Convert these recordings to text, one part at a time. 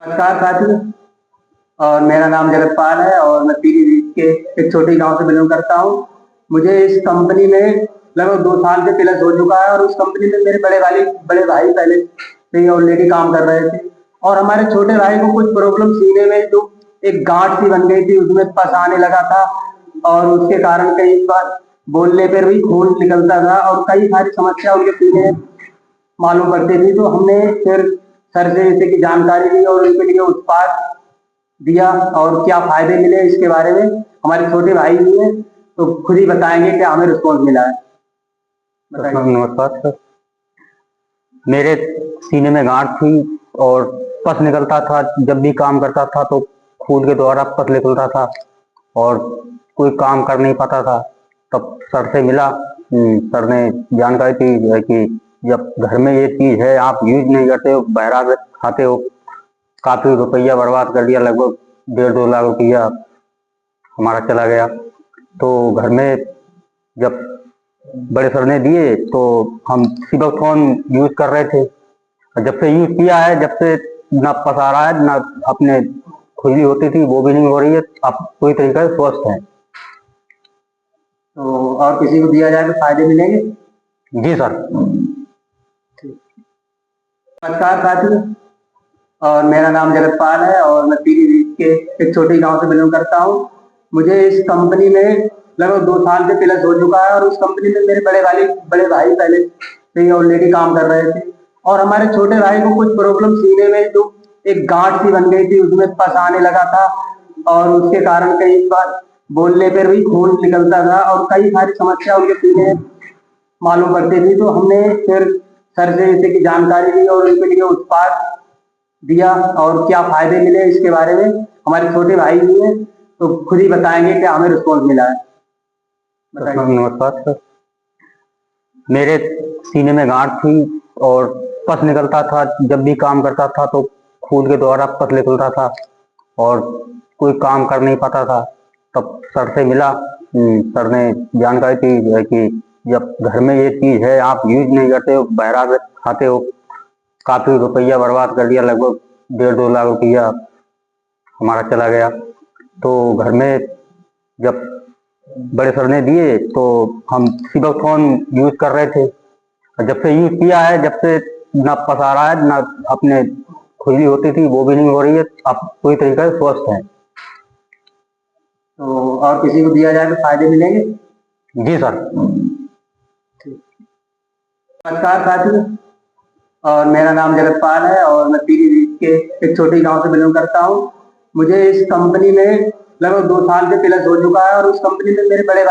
नमस्कार साथी। और मेरा नाम जगतपाल है और मैं पीलीभीत के एक छोटे गांव से बिलोंग करता हूं। मुझे इस कंपनी में लगभग 2 साल से प्लस हो चुका है और उस कंपनी में मेरे बड़े भाई पहले से ही ऑलरेडी काम कर रहे थे। और हमारे छोटे भाई को कुछ प्रॉब्लम सीने में जो एक गांठ सी बन गई थी, उसमें पस आने लगा था और उसके कारण कई बार बोलने पर भी खून निकलता था और कई सारी समस्या उनके सीने में मालूम पड़ती थी। तो हमने फिर सर से इसे की जानकारी ली और उनके लिए उत्पाद दिया और क्या फायदे मिले इसके बारे में हमारे छोटे भाई भी हैं, तो खुद ही बताएंगे कि हमें रिस्पॉन्स मिला है। बताइए। नमस्कार सर। मेरे सीने में गांठ थी और पस निकलता था। जब भी काम करता था तो खून के द्वारा पस निकलता था और कोई काम कर नहीं पाता था। तब सर से मिला। सर ने जानकारी दी है कि जब घर में ये चीज है, आप यूज नहीं करते हो, बहरा खाते हो, काफी रुपया बर्बाद कर दिया, लगभग 1.5-2 लाख रुपया हमारा चला गया। तो घर में जब बड़े सर ने दिए तो हम सिबोथोन यूज कर रहे थे। जब से यूज किया है, जब से ना पसा रहा है, ना अपने खुजली होती थी वो भी नहीं हो रही है। अब पूरी तरीके से स्वस्थ है। तो और किसी को दिया जाए तो फायदे मिलेंगे? जी सर। नमस्कार साथी। और मेरा नाम जगतपाल है और मैं पीलीभीत के एक छोटे गांव से बिलोंग करता हूं। मुझे इस कंपनी में लगभग 2 साल से प्लस हो चुका है और उस कंपनी में मेरे बड़े भाई पहले से ही ऑलरेडी काम कर रहे थे। और हमारे छोटे भाई को कुछ प्रॉब्लम सीने में जो एक गांठ सी बन गई थी, उसमें पस आने लगा था और उसके कारण कई बार बोलने पर भी खून निकलता था और कई सारी समस्या उनके सीने में मालूम पड़ती थी। तो हमने फिर सर से इसे की जानकारी ली और उनके लिए उत्पाद दिया और क्या फायदे मिले इसके बारे में हमारे छोटे भाई भी हैं, तो खुद ही बताएंगे कि हमें रिस्पॉन्स मिला है। बताइए। नमस्कार सर। मेरे सीने में गांठ थी और पस निकलता था। जब भी काम करता था तो खून के द्वारा पस निकलता था और कोई काम कर नहीं पाता था। तब सर से मिला। सर ने जानकारी दी है कि जब घर में ये चीज है, आप यूज नहीं करते हो, बहरा खाते हो, काफी रुपया बर्बाद कर दिया, लगभग 1.5-2 लाख रुपया हमारा चला गया। तो घर में जब बड़े सर ने दिए तो हम सिबोथोन यूज कर रहे थे। जब से यूज किया है, जब से ना पसा रहा है, ना अपने खुजली होती थी वो भी नहीं हो रही है। अब पूरी तरीके से स्वस्थ है। तो और किसी को दिया जाए तो फायदे मिलेंगे? जी सर। नमस्कार साथी। और मेरा नाम जगतपाल है और मैं पीलीभीत के एक छोटे गांव से बिलोंग करता हूं। मुझे इस कंपनी में लगभग 2 साल से प्लस हो चुका है और उस कंपनी में मेरे बड़े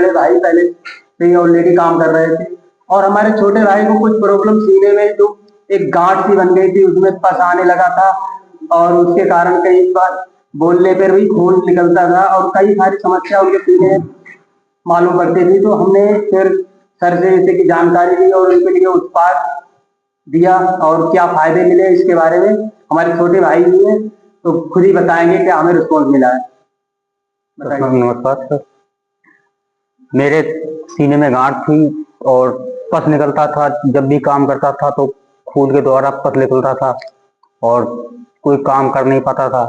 भाई पहले से ही ऑलरेडी काम कर रहे थे। और हमारे छोटे भाई को कुछ प्रॉब्लम सीने में जो एक गांठ सी बन गई थी, उसमें पस आने लगा था और उसके कारण कई बार बोलने पर भी खून निकलता था और कई सारी समस्या उनके सीने में मालूम पड़ती थी। तो हमने फिर सर से इसे की जानकारी ली और उनके लिए उत्पाद दिया और क्या फायदे मिले इसके बारे में हमारे छोटे भाई भी हैं, तो खुद ही बताएंगे कि हमें रिस्पॉन्स मिला है। बताइए। नमस्कार सर। मेरे सीने में गांठ थी और पस निकलता था। जब भी काम करता था तो खून के द्वारा पस निकलता था और कोई काम कर नहीं पाता था।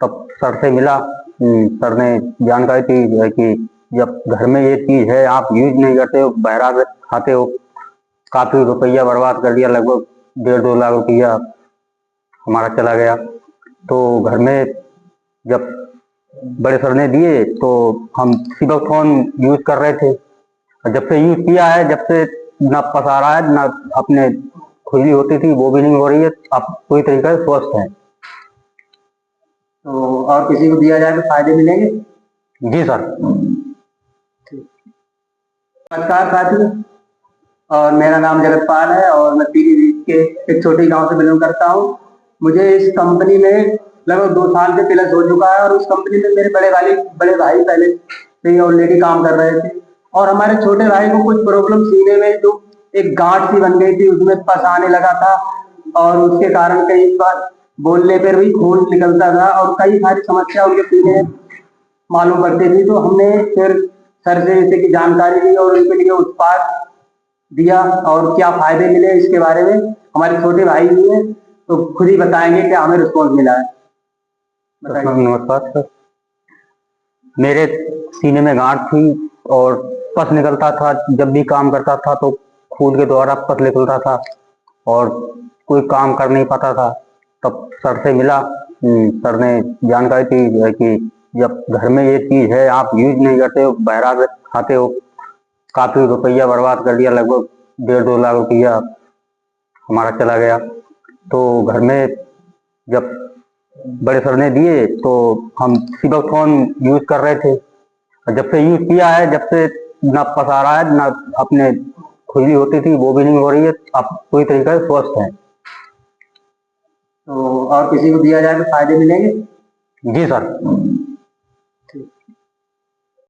तब सर से मिला। सर ने जानकारी दी है कि जब घर में ये चीज है, आप यूज नहीं करते हो, बहरा खाते हो, काफी रुपया बर्बाद कर दिया, लगभग 1.5-2 लाख रुपया हमारा चला गया। तो घर में जब बड़े सर ने दिए तो हम सिबोथोन यूज कर रहे थे। जब से यूज किया है, जब से ना पसा रहा है, ना अपने खुजली होती थी वो भी नहीं हो रही है। अब पूरी तरीके से स्वस्थ है। तो और किसी को दिया जाए तो फायदे मिलेंगे? जी सर। नमस्कार साथी। और मेरा नाम जगतपाल है और मैं पीलीभीत के एक छोटे गांव से बिलोंग करता हूं। मुझे इस कंपनी में लगभग 2 साल से प्लस हो चुका है और उस कंपनी में मेरे बड़े भाई पहले से ही ऑलरेडी काम कर रहे थे। और हमारे छोटे भाई को कुछ प्रॉब्लम सीने में जो एक गांठ सी बन गई थी, उसमें पस आने लगा था और उसके कारण कई बार बोलने पर भी खून निकलता था और कई सारी समस्या उनके सीने में मालूम पड़ती थी। तो हमने फिर सर से इसे की जानकारी ली और उनके लिए उत्पाद दिया और क्या फायदे मिले इसके बारे में हमारे छोटे भाई भी हैं, तो खुद ही बताएंगे कि हमें रिस्पॉन्स मिला है। बताइए। नमस्कार सर। मेरे सीने में गांठ थी और पस निकलता था। जब भी काम करता था तो खून के द्वारा पस निकलता था और कोई काम कर नहीं पाता था। तब सर से मिला। सर ने जानकारी दी है कि जब घर में ये चीज है, आप यूज नहीं करते हो, बहरा खाते हो, काफी रुपया बर्बाद कर दिया, लगभग 1.5-2 लाख रुपया हमारा चला गया। तो घर में जब बड़े सर ने दिए तो हम सिबोथोन यूज कर रहे थे। और जब से यूज किया है, जब से ना पस आ रहा है, ना अपने खुजली होती थी वो भी नहीं हो रही है। अब पूरी तरीके से स्वस्थ है। तो और किसी को दिया जाए तो फायदे मिलेंगे? जी सर।